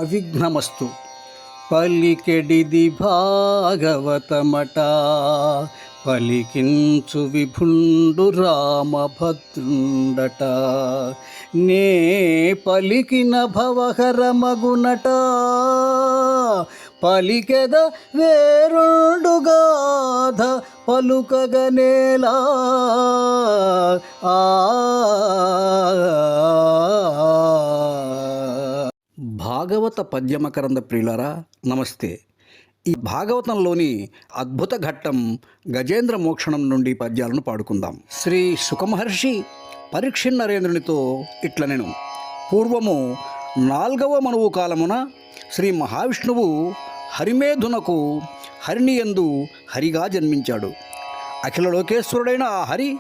అవిఘ్నమస్తు. పలికెడిది భాగవతమట, పలికించు విభుండు రామభద్రుండట. నే పలికిన భవహరమగునట, పలికెద వేరుండుగాధ పలుకగనేలా. భాగవత పద్యమకరంద ప్రియులారా, నమస్తే. ఈ భాగవతంలోని అద్భుత ఘట్టం గజేంద్ర మోక్షణం నుండి పద్యాలను పాడుకుందాం. శ్రీ సుఖమహర్షి పరీక్షిన్ నరేంద్రునితో ఇట్లనెను: పూర్వము 4వ మనువు కాలమున శ్రీ మహావిష్ణువు హరిమేధునకు హరిణియందు హరిగా జన్మించాడు. అఖిల లోకేశ్వరుడైన ఆ హరి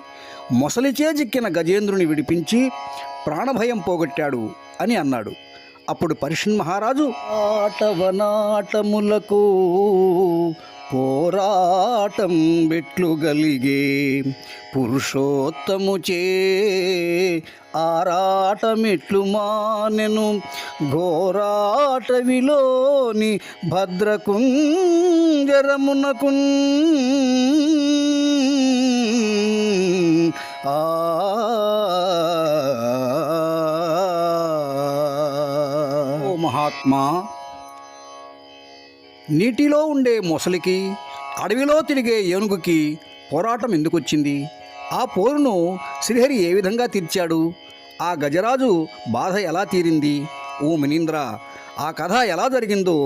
మొసలిచే చిక్కిన గజేంద్రుని విడిపించి ప్రాణభయం పోగొట్టాడు అని అన్నాడు. అప్పుడు పరీక్షిన్ మహారాజు, ఆటవనాటములకు పోరాటం బెట్లుగలిగే పురుషోత్తముచే ఆరాటమెట్లు మానెను ఘోరాటవిలోని భద్రకుంజరమునకున్. మహాత్మా, నీటిలో ఉండే మొసలికి అడవిలో తిరిగే ఏనుగుకి పోరాటం ఎందుకొచ్చింది? ఆ పోరును శ్రీహరి ఏ విధంగా తీర్చాడు? ఆ గజరాజు బాధ ఎలా తీరింది? ఓ మునీంద్ర, ఆ కథ ఎలా జరిగిందో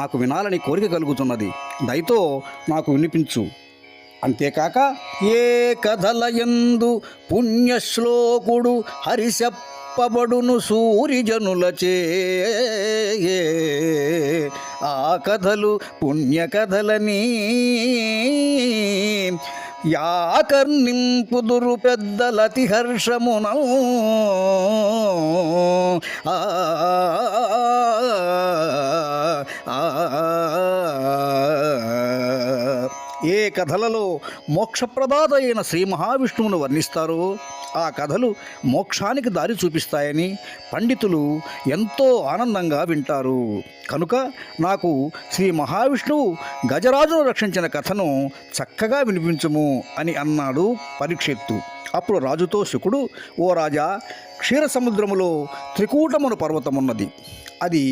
నాకు వినాలని కోరిక కలుగుతున్నది. దయతో నాకు వినిపించు. అంతేకాక ఏ కథల యందు పుణ్యశ్లోకుడు హరిశప్పబడును సూరిజనులచే, ఆ కథలు పుణ్యకథలని యాకర్నింపుదురు పెద్దలతి హర్షమున. ఏ కథలలో మోక్షప్రదాత అయిన శ్రీ మహావిష్ణువును వర్ణిస్తారో ఆ కథలు మోక్షానికి దారి చూపిస్తాయని పండితులు ఎంతో ఆనందంగా వింటారు. కనుక నాకు శ్రీ మహావిష్ణువు గజరాజును రక్షించిన కథను చక్కగా వినిపించుము అని అన్నాడు పరీక్షిత్తు. అప్పుడు రాజుతో శుకుడు, ఓ రాజా, క్షీర సముద్రములో త్రికూటమును పర్వతమున్నది. అది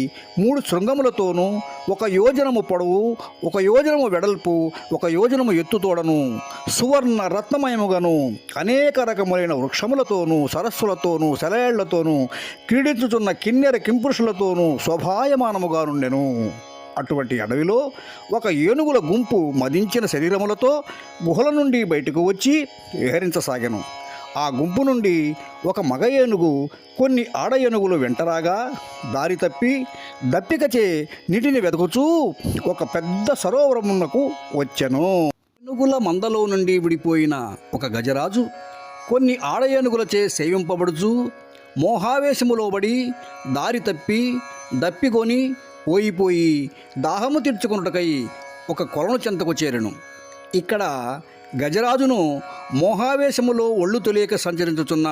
3 శృంగములతోనూ 1 యోజనము పొడవు, 1 యోజనము వెడల్పు, 1 యోజనము ఎత్తుతోడను, సువర్ణ రత్నమయముగాను, అనేక రకములైన వృక్షములతోనూ, సరస్సులతోనూ, సెలయేళ్లతోనూ, క్రీడించుచున్న కిన్నెర కింపురుషులతోనూ శోభాయమానముగా నుండెను. అటువంటి అడవిలో 1 ఏనుగుల గుంపు మదించిన శరీరములతో గుహల నుండి బయటకు వచ్చి విహరించసాగెను. ఆ గుంపు నుండి 1 మగ ఏనుగు కొన్ని ఆడ ఏనుగులు వెంటరాగా దారి తప్పి దప్పికచే నీటిని వెతుకుచూ ఒక పెద్ద సరోవరమునకు వచ్చెను. ఏనుగుల మందలో నుండి విడిపోయిన ఒక గజరాజు కొన్ని ఆడ ఏనుగులచే సేవింపబడుచు మోహావేశములో పడి దారి తప్పి దప్పికొని పోయిపోయి దాహము తీర్చుకున్నటకై ఒక కొలను చెంతకు చేరెను. ఇక్కడ గజరాజును మోహావేశములో ఒళ్ళు తొలియక సంచరించుతున్న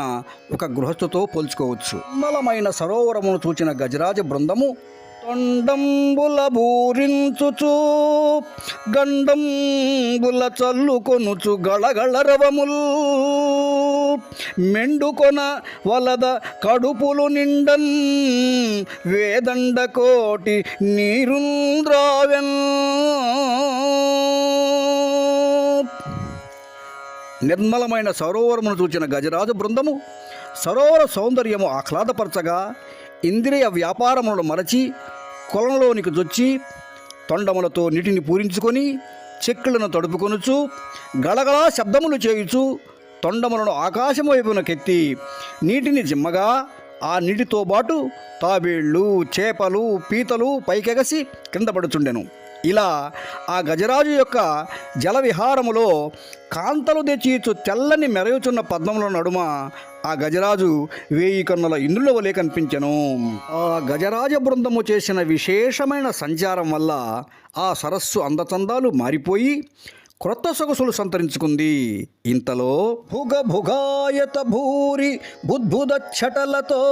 ఒక గృహస్థుతో పోల్చుకోవచ్చు. నిర్మలమైన సరోవరమును చూచిన గజరాజ బృందము తొండంబుల బూరించుచు గండంబుల చల్లుకొనుచు గళగళరవముల్ మెండుకొన వలద కడుపులు నిండన్ వేదండ కోటి నీరుంద్రావెన్. నిర్మలమైన సరోవరమును చూచిన గజరాజు బృందము సరోవర సౌందర్యము ఆహ్లాదపరచగా ఇంద్రియ వ్యాపారములను మరచి కొలంలోనికి జొచ్చి తొండములతో నీటిని పూరించుకొని చెక్కులను తడుపుకొనుచు గళగళా శబ్దములు చేయుచు తొండములను ఆకాశం వైపునకెత్తి నీటిని జిమ్మగా ఆ నీటితో పాటు తాబేళ్ళు, చేపలు, పీతలు పైకెగసి కింద పడుచుండెను. ఇలా ఆ గజరాజు యొక్క జల విహారములో కాంతలు తెచ్చిచు తెల్లని మెరయుచున్న పద్మముల నడుమ ఆ గజరాజు 1000 కన్నుల ఇంద్రుల వలె కనిపించెను. ఆ గజరాజ బృందము చేసిన విశేషమైన సంచారం వల్ల ఆ సరస్సు అందచందాలు మారిపోయి క్రొత్త సొగసులు సంతరించుకుంది. ఇంతలో భుగ భుగాయత భూరి బుద్భుద చటలతో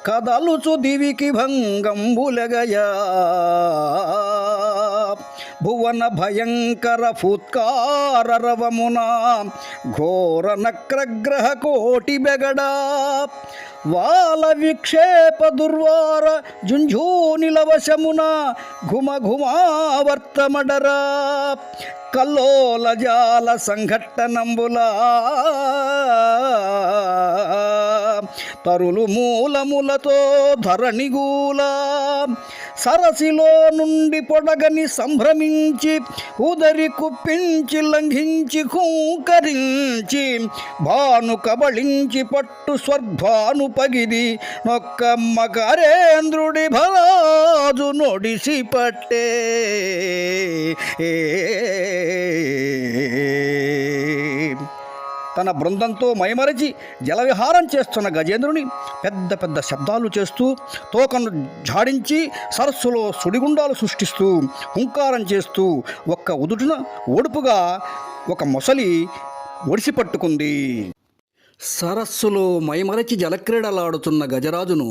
కదలుచు దివికి భంగంబులగయా భువన భయంకర ఫూత్కార రవమున ఘోర నక్రగ్రహ కోటి బెగడా వాల విక్షేప దుర్వార జుంఝూనిలవశమున ఘుమ ఘుమావర్తమడరా కల్లోల జాల సంఘట్టనంబులా తరులు మూలములతో ధరణిగూల సరసిలో నుండి పొడగని సంభ్రమించి ఉదరి కుప్పించి లంఘించి హూంకరించి భాను కబళించి పట్టు స్వర్భాను పగిది నొక్క మకరేంద్రుడి భరాజు నొడిసి పట్టే తన బృందంతో మైమరచి జలవిహారం చేస్తున్న గజేంద్రుని పెద్ద పెద్ద శబ్దాలు చేస్తూ తోకను ఝాడించి సరస్సులో సుడిగుండాలు సృష్టిస్తూ హుంకారం చేస్తూ ఒక్క ఉదుటున ఓడుపుగా ఒక మొసలి ఒడిసి పట్టుకుంది. సరస్సులో మైమరచి జలక్రీడలాడుతున్న గజరాజును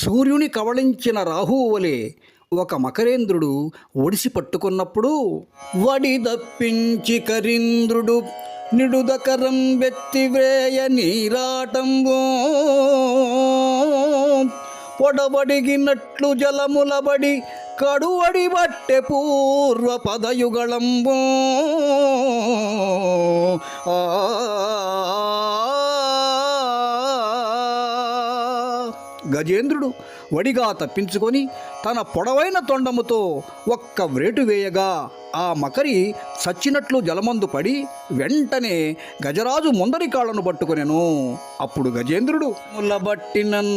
సూర్యుని కవళించిన రాహువు వలె ఒక మకరేంద్రుడు ఒడిసి పట్టుకున్నప్పుడు వడి దప్పించి కరీంద్రుడు నిడుదకరం వెత్తివ్రేయ నీరాటంబో పొడబడిగినట్లు జలములబడి కడువడి బట్టె పూర్వ పదయుగళంబో గజేంద్రుడు వడిగా తప్పించుకొని తన పొడవైన తొండముతో ఒక్క వ్రేటు వేయగా ఆ మకరి చచ్చినట్లు జలమందు పడి వెంటనే గజరాజు ముందరి కాళ్ళను పట్టుకొనెను. అప్పుడు గజేంద్రుడు ముల్లబట్టినన్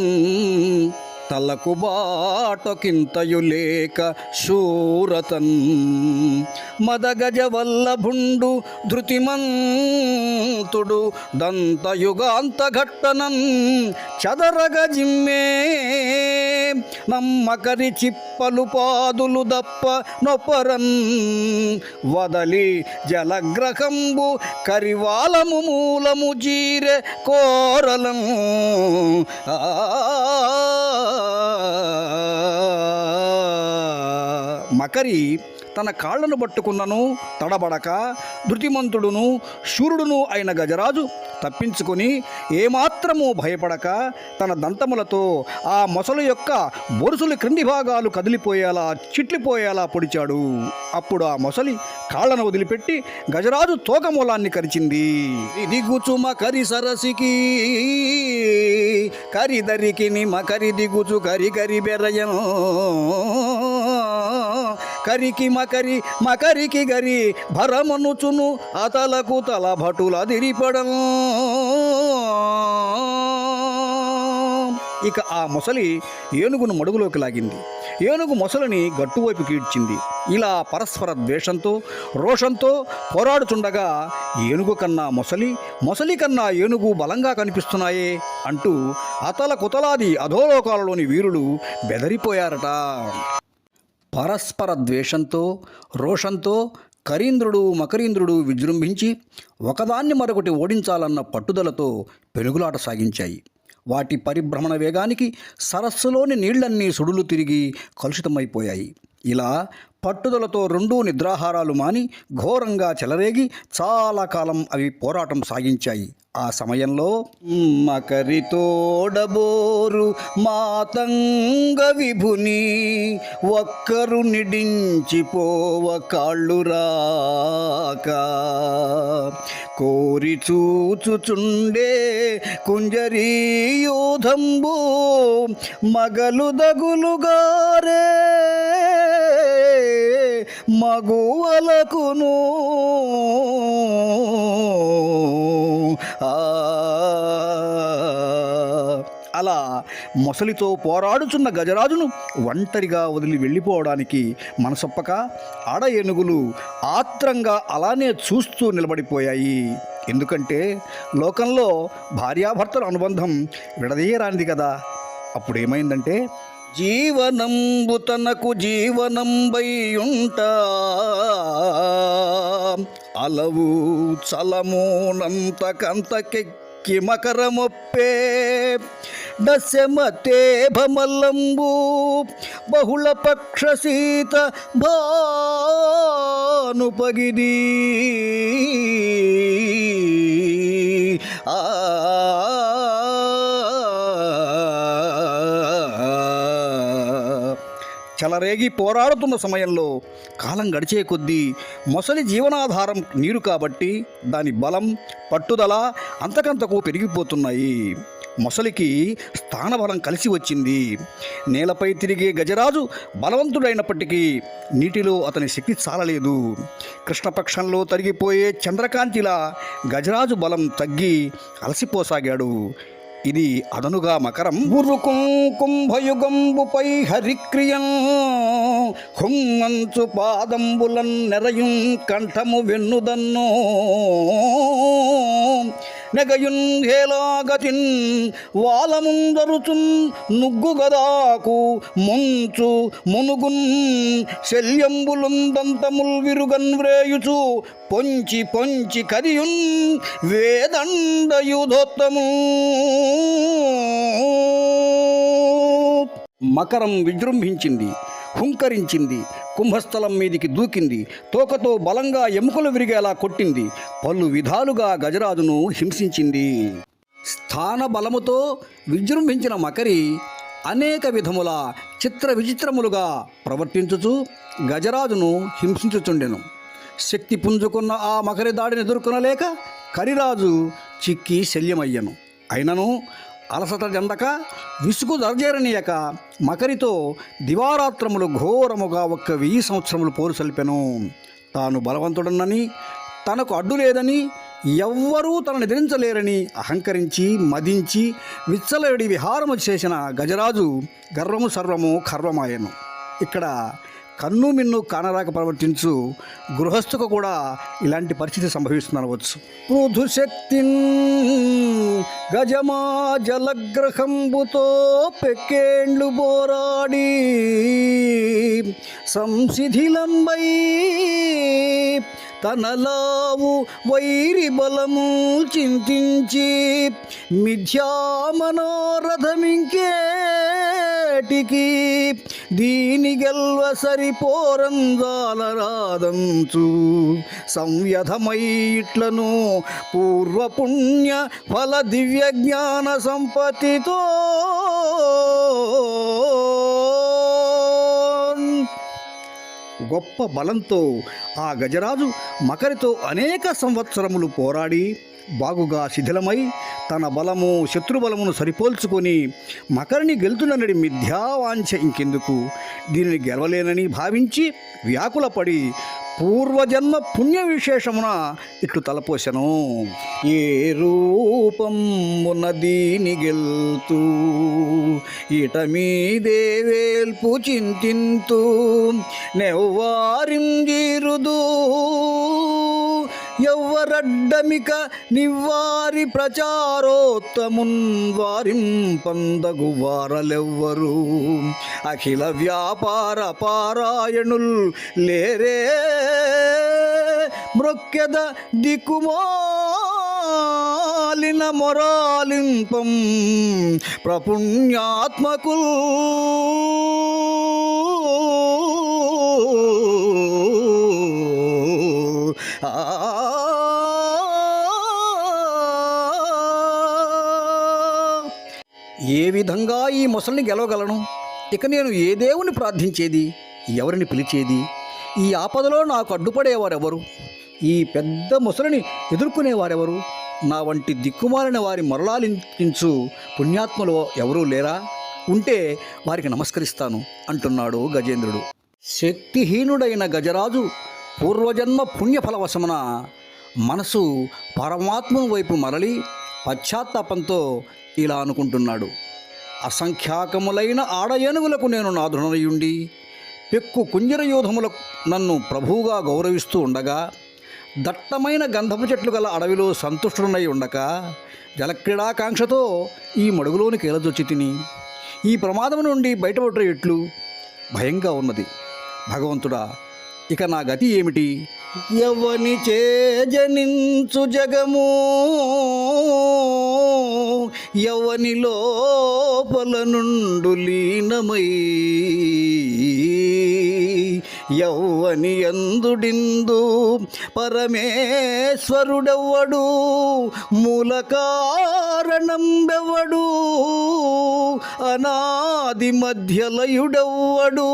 తలకు బాటకింతయు లేక శూరతన్ మదగజ వల్లభుండు ధృతిమంతుడు దంతయుగాంత ఘట్టనన్ చదరగ జిమ్మే నమ్మకరి చిప్పలు పాదులు దప్ప నొపరన్ వదలి జలగ్రహంబు కరివాలము మూలము జీరె కోరలం మకరి తన కాళ్లను పట్టుకున్నను తడబడక ధృతిమంతుడును శూరుడును అయిన గజరాజు తప్పించుకొని ఏమాత్రము భయపడక తన దంతములతో ఆ మొసలు యొక్క బొరుసులు క్రింది భాగాలు కదిలిపోయేలా చిట్లిపోయేలా పొడిచాడు. అప్పుడు ఆ మొసలి కాళ్లను వదిలిపెట్టి గజరాజు తోకమూలాన్ని కరిచింది. దిగుచు మకరి సరసికి కరిదరికి మకరి దిగుచు కరి కరి బెరయను కరికి మకరి మకరికి గరి భరమనుచును అతలకు తల భటుల దిరిపడను. ఇక ఆ మొసలి ఏనుగును మడుగులోకి లాగింది. ఏనుగు మొసలిని గట్టువైపు కీడ్చింది. ఇలా పరస్పర ద్వేషంతో రోషంతో పోరాడుచుండగా ఏనుగు కన్నా మొసలి, మొసలి కన్నా ఏనుగు బలంగా కనిపిస్తున్నాయే అంటూ అతల కుతలాది అధోలోకాలలోని వీరులు బెదరిపోయారట. పరస్పర ద్వేషంతో రోషంతో కరీంద్రుడు మకరీంద్రుడు విజృంభించి ఒకదాన్ని మరొకటి ఓడించాలన్న పట్టుదలతో పెనుగులాట సాగించాయి. వాటి పరిభ్రమణ వేగానికి సరస్సులోని నీళ్లన్నీ సుడులు తిరిగి కలుషితమైపోయాయి. ఇలా పట్టుదలతో రెండూ నిద్రాహారాలు మాని ఘోరంగా చెలరేగి చాలా కాలం అవి పోరాటం సాగించాయి. ఆ సమయంలో మకరితోడబోరు మాతంగ విభుని ఒక్కరు నిడించిపోవ కాళ్ళు రాక కోరి చూచుచుండే కుంజరీయూధంబు మగలు దగులుగారే మగువలకును అలా మొసలితో పోరాడుచున్న గజరాజును ఒంటరిగా వదిలి వెళ్ళిపోవడానికి మనసొప్పక ఆడ ఏనుగులు ఆత్రంగా అలానే చూస్తూ నిలబడిపోయాయి. ఎందుకంటే లోకంలో భార్యాభర్తల అనుబంధం విడదీయరానిది కదా. అప్పుడేమైందంటే జీవనంబు తనకు జీవనంబైయుంటా అలవు చలమునంతకంతకెక్కి మకరమొప్పే దశమతే భమల్లంబు బహుళ పక్ష సీత భానుపగిది చలరేగి పోరాడుతున్న సమయంలో కాలం గడిచే కొద్దీ మొసలి జీవనాధారం నీరు కాబట్టి దాని బలం పట్టుదల అంతకంతకు పెరిగిపోతున్నాయి. మొసలికి స్థానబలం కలిసి వచ్చింది. నేలపై తిరిగే గజరాజు బలవంతుడైనప్పటికీ నీటిలో అతని శక్తి చాలలేదు. కృష్ణపక్షంలో తరిగిపోయే చంద్రకాంతిలా గజరాజు బలం తగ్గి అలసిపోసాగాడు. ఇది అదనుగా మకరం గురుకుం కుంభయుగంబుపై హరిక్రియం హుమ్మంచు పాదంబులన్ నెరయుం కంఠము వెన్నుదన్నో నెగయున్ హేలాగతిన్ వాలముందరుచున్ నుగ్గు గదాకు ముంచు మునుగున్ శల్యంబులుందంతముల్ విరుగన్ వ్రేయుచు పొంచి పొంచి కరియున్ వేదండయుధోత్తము. మకరం విజృంభించింది, హుంకరించింది, కుంభస్థలం మీదికి దూకింది, తోకతో బలంగా ఎముకలు విరిగేలా కొట్టింది, పలు విధాలుగా గజరాజును హింసించింది. స్థాన బలముతో విజృంభించిన మకరి అనేక విధముల చిత్ర విచిత్రములుగా ప్రవర్తించుచు గజరాజును హింసించుచుండెను. శక్తి పుంజుకున్న ఆ మకరి దాడిని ఎదుర్కొనలేక కరిరాజు చిక్కి శల్యమయ్యను. అయినను అలసట చెందక విసుగు దర్జేరనీయక మకరితో దివారాత్రములు ఘోరముగా 1000 సంవత్సరములు పోరు సల్పెను. తాను బలవంతుడనని, తనకు అడ్డు లేదని, ఎవ్వరూ తనను ఎదిరించలేరని అహంకరించి మదించి విచ్చలవిడి విహారము చేసిన గజరాజు గర్వము సర్వము ఖర్వమాయను. ఇక్కడ కన్ను మిన్ను కానరాక ప్రవర్తించు గృహస్థుకు కూడా ఇలాంటి పరిస్థితి సంభవిస్తుందనవచ్చు. పృథుశక్తిన్ గజమా జలగ్రహంబుతో పెక్కేండ్లు పోరాడి సంశిథిలంబై తనలావు వైరి బలము చింతించి మిథ్యామనోరథమింకేటికి దీని గెల్వ సరిపోరంజాలరాదంచు సంవ్యధమై ఇట్లను పూర్వపుణ్య ఫల దివ్య జ్ఞాన సంపత్తితో గొప్ప బలంతో ఆ గజరాజు మకరితో అనేక సంవత్సరములు పోరాడి బాగుగా శిథిలమై తన బలము శత్రుబలమును సరిపోల్చుకొని మకరిని గెలుతునని మిథ్యావాంఛ ఇంకెందుకు, దీనిని గెలవలేనని భావించి వ్యాకులపడి పూర్వజన్మ పుణ్య విశేషమున ఇట్లు తలపోసెను. ఏ రూపమున దీని గెల్తూ ఇట మీదే వేల్పు చింతింతు నెవ్వారింజీరుదు ఎవ్వరడ్డమిక నివ్వారి ప్రచారోత్తమున్ వారిం పందగు వారలెవ్వరు అఖిల వ్యాపార పారాయణుల్ లేరే మృక్యద దిక్కుమాలిన మొరాలింపం ప్రపుణ్యాత్మకుల్ ఏ విధంగా ఈ మొసలిని గెలవగలను? ఇక నేను ఏ దేవుని ప్రార్థించేది, ఎవరిని పిలిచేది? ఈ ఆపదలో నాకు అడ్డుపడేవారెవరు? ఈ పెద్ద ముసలిని ఎదుర్కొనేవారెవరు? నా వంటి దిక్కుమాలిన వారి మరలాలించు పుణ్యాత్మలో ఎవరూ లేరా? ఉంటే వారికి నమస్కరిస్తాను అంటున్నాడు గజేంద్రుడు. శక్తిహీనుడైన గజరాజు పూర్వజన్మ పుణ్యఫలవశమున మనసు పరమాత్మను వైపు మరలి పశ్చాత్తాపంతో ఇలా అనుకుంటున్నాడు. అసంఖ్యాకములైన ఆడ ఏనుగులకు నేను నాధునయుండి పెక్కు కుంజరయోధములకు నన్ను ప్రభువుగా గౌరవిస్తూ ఉండగా, దట్టమైన గంధపు చెట్లు గల అడవిలో సంతుష్టుడనై ఉండక జలక్రీడాకాంక్షతో ఈ మడుగులోనికి ఎలజొచ్చి తిని ఈ ప్రమాదం నుండి బయటపడటం ఎట్లు? భయంగా ఉన్నది. భగవంతుడా, ఇక నా గతి ఏమిటి? ఎవని చేజనించు జగము, ఎవని లోపల నుండు లీనమై, యవ్వని అందుడిందు పరమేశ్వరుడెవ్వడు, మూల కారణం బెవ్వడు, అనాది మధ్యలయుడెవ్వడు,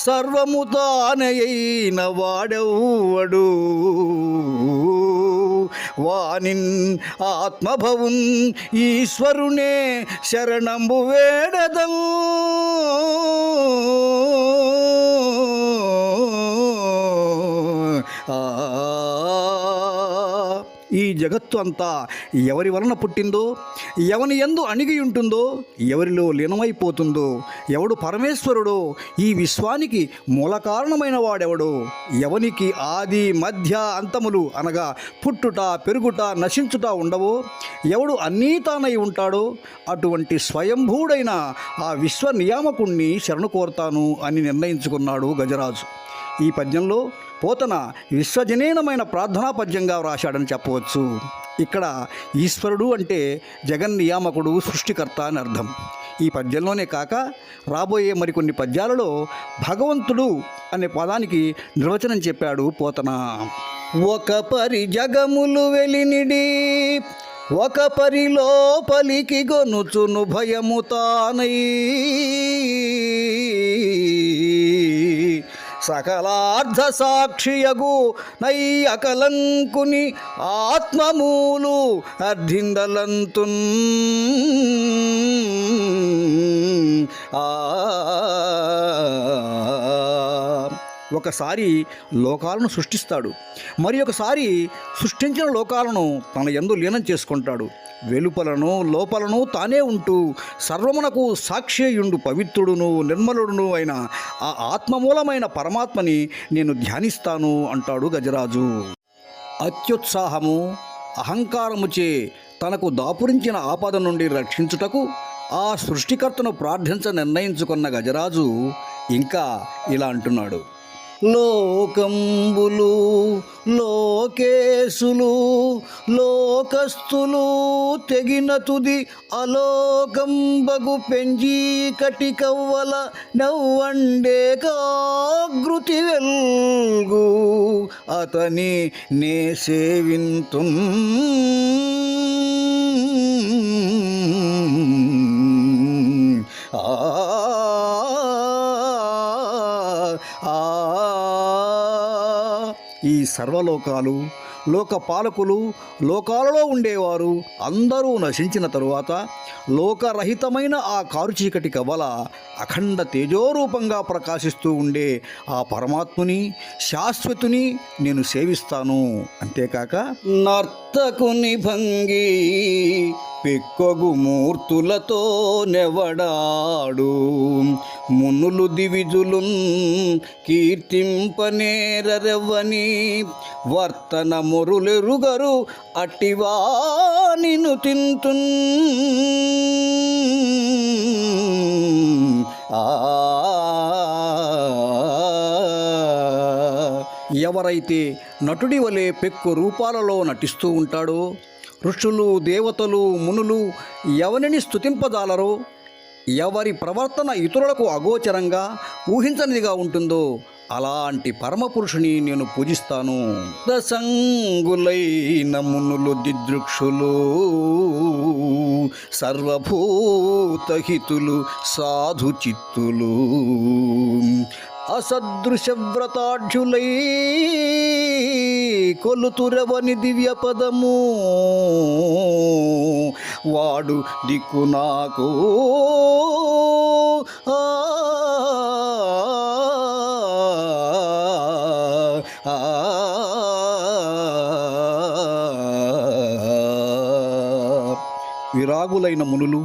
సర్వము తానయైన వాడెవ్వడు, వానిన్ ఆత్మభవున్ ఈశ్వరునే శరణంబు వేడదం. ఈ జగత్తు అంతా ఎవరి వలన పుట్టిందో, ఎవని యందు అణిగి ఉంటుందో, ఎవరిలో లీనమైపోతుందో, ఎవడు పరమేశ్వరుడో, ఈ విశ్వానికి మూల కారణమైన వాడెవడో, ఎవనికి ఆది మధ్య అంతములు అనగా పుట్టుట పెరుగుట నశించుట ఉండవో, ఎవడు అన్నీ తానై ఉంటాడో, అటువంటి స్వయంభూడైన ఆ విశ్వ నియామకుణ్ణి శరణు కోరతాను అని నిర్ణయించుకున్నాడు గజరాజు. ఈ పద్యంలో పోతన విశ్వజనీనమైన ప్రార్థనా పద్యంగా వ్రాశాడని చెప్పవచ్చు. ఇక్కడ ఈశ్వరుడు అంటే జగన్నియామకుడు, సృష్టికర్త అని అర్థం. ఈ పద్యంలోనే కాక రాబోయే మరికొన్ని పద్యాలలో భగవంతుడు అనే పదానికి నిర్వచనం చెప్పాడు పోతన. ఒక పరి జగములు వెలినిడి, ఒక పరి లోపలికి గొనుచును భయము తానై, సకలార్థ సాక్షియగు నై అకలంకుని ఆత్మమూలు అర్ధిందలంతున్. ఒకసారి లోకాలను సృష్టిస్తాడు, మరి ఒకసారి సృష్టించిన లోకాలను తన యందు లీనం చేసుకుంటాడు. వెలుపలను లోపలను తానే ఉంటూ సర్వమునకు సాక్షియుండు పవిత్రుడును నిర్మలుడును అయిన ఆ ఆత్మమూలమైన పరమాత్మని నేను ధ్యానిస్తాను అంటాడు గజరాజు. అత్యుత్సాహము అహంకారముచే తనకు దాపురించిన ఆపద నుండి రక్షించుటకు ఆ సృష్టికర్తను ప్రార్థించ నిర్ణయించుకున్న గజరాజు ఇంకా ఇలా అంటున్నాడు. లోకంబులు లోకేశులు లోకస్తులు తెగిన తుది అలోకంబగు పెంజీకటి కవ్వల నవ్వండే కాగృతి వెల్గు అతని నే సేవింతున్. ఈ సర్వలోకాలు లోకపాలకులు లోకాలలో ఉండేవారు అందరూ నశించిన తరువాత లోకరహితమైన ఆ కారుచీకటి కవల అఖండ తేజోరూపంగా ప్రకాశిస్తూ ఉండే ఆ పరమాత్ముని శాశ్వతుని నేను సేవిస్తాను. అంతేకాక నర్తకుని భంగి పెక్కొగు మూర్తులతో నెవడాడు, మునులు దివిజులున్ కీర్తింపనేరరెవ్వని వర్తన మొరులెరుగరు అట్టివానిను తింతున్. ఎవరైతే నటుడి వలె పెక్కు రూపాలలో నటిస్తూ ఉంటాడో, ఋషులు దేవతలు మునులు ఎవరిని స్తుతింపజాలరో, ఎవరి ప్రవర్తన ఇతరులకు అగోచరంగా ఊహించనిదిగా ఉంటుందో అలాంటి పరమపురుషుని నేను పూజిస్తాను. దసంగులైన మునులు దిదృక్షులు సర్వభూతహితులు సాధు చిత్తులు అసదృశవ్రతాఢ్యులై కొలుతురవని దివ్య పదము వాడు దిక్కు నాకు. విరాగులైన మునులు,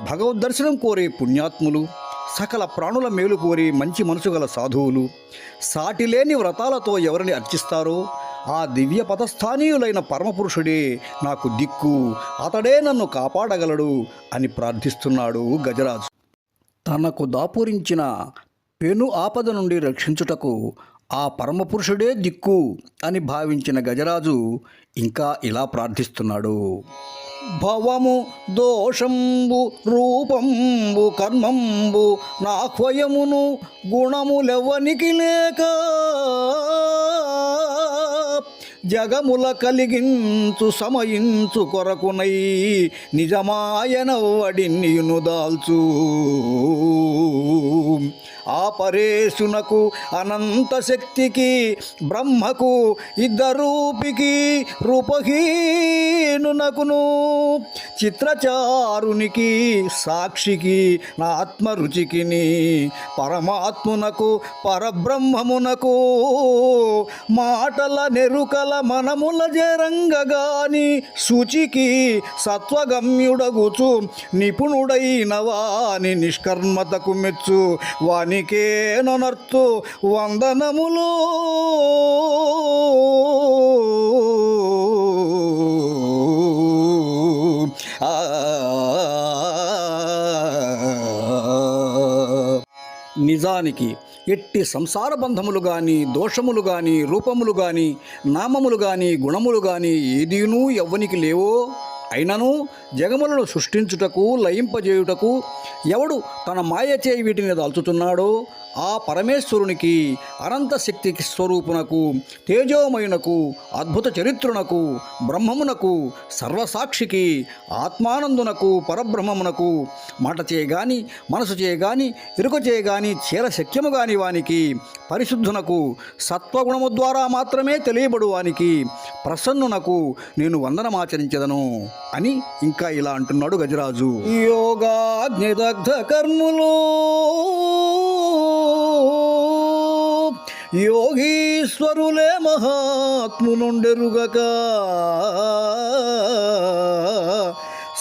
భగవద్దర్శనం కోరే పుణ్యాత్ములు, సకల ప్రాణుల మేలు కోరి మంచి మనసు గల సాధువులు సాటిలేని వ్రతాలతో ఎవరిని అర్చిస్తారో ఆ దివ్య పదస్థానీయులైన పరమపురుషుడే నాకు దిక్కు, అతడే నన్ను కాపాడగలడు అని ప్రార్థిస్తున్నాడు గజరాజు. తనకు దాపురించిన పెను ఆపద నుండి రక్షించుటకు ఆ పరమపురుషుడే దిక్కు అని భావించిన గజరాజు ఇంకా ఇలా ప్రార్థిస్తున్నాడు. భవము దోషంబు రూపంబు కర్మంబు నాహ్వయమును గుణములెవ్వనికి లేక జగముల కలిగించు సమయించు కొరకునై నిజమాయనవ్వడిన్నియును దాల్చు ఆ పరేశునకు అనంత శక్తికి బ్రహ్మకు ఇద్దరూపికి రూపహీనునకును చిత్రచారునికి సాక్షికి నా ఆత్మరుచికిని పరమాత్మునకు పరబ్రహ్మమునకు మాటల నెరుకల మనముల జరంగగాని శుచికి సత్వగమ్యుడగుచు నిపుణుడైన వాని నిష్కర్మతకు మెచ్చు వానికేనొనర్తు వందనములు నిజానికి ఎట్టి సంసార బంధములు గాని దోషములు గాని రూపములు గాని నామములు గాని గుణములు గాని ఏదీనూ ఎవ్వనికి లేవో అయినను జగములను సృష్టించుటకు లయింపజేయుటకు ఎవడు తన మాయచే వీటిని దాల్చుతున్నాడో ఆ పరమేశ్వరునికి అనంత శక్తికి స్వరూపునకు తేజోమయునకు అద్భుత చరిత్రునకు బ్రహ్మమునకు సర్వసాక్షికి ఆత్మానందునకు పరబ్రహ్మమునకు మాట చేయగాని మనసు చేయగాని ఎరుక చేయగాని చేర శక్యము గాని వానికి పరిశుద్ధునకు సత్వగుణము ద్వారా మాత్రమే తెలియబడు వానికి ప్రసన్నునకు నేను వందనమాచరించదను అని ఇంకా ఇలా అంటున్నాడు గజరాజు. యోగాగ్నిదగ్ధ కర్ములు యోగీశ్వరులే మహాత్మునుండెరుగక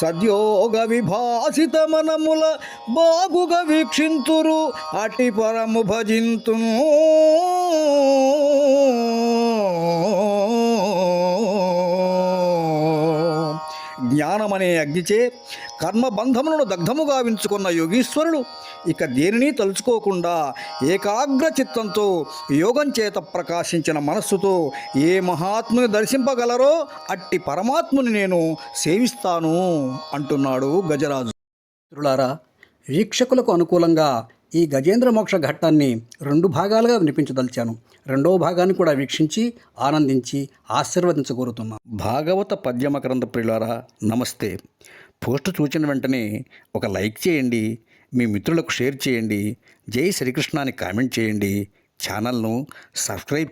సద్యోగ విభాసిత మనముల బాగుగా వీక్షింతురు అటి పరము భజింతును జ్ఞానమనే అగ్నిచే కర్మబంధములను దగ్ధముగా వించుకున్న యోగీశ్వరుడు ఇక దేనిని తలుచుకోకుండా ఏకాగ్ర చిత్తంతో యోగం చేత ప్రకాశించిన మనస్సుతో ఏ మహాత్ముని దర్శింపగలరో అట్టి పరమాత్ముని నేను సేవిస్తాను అంటున్నాడు గజరాజు. మిత్రులారా, వీక్షకులకు అనుకూలంగా ఈ గజేంద్ర మోక్ష ఘట్టాన్ని 2 భాగాలుగా వినిపించదలిచాను. రెండవ భాగాన్ని కూడా వీక్షించి ఆనందించి ఆశీర్వదించగోరుతున్నాను. భాగవత పద్యమ గ్రంథ ప్రియులారా, నమస్తే. పోస్ట్ చూచిన వెంటనే ఒక లైక్ చేయండి, మీ మిత్రులకు షేర్ చేయండి, జై శ్రీకృష్ణ అని కామెంట్ చేయండి, ఛానల్ను సబ్స్క్రైబ్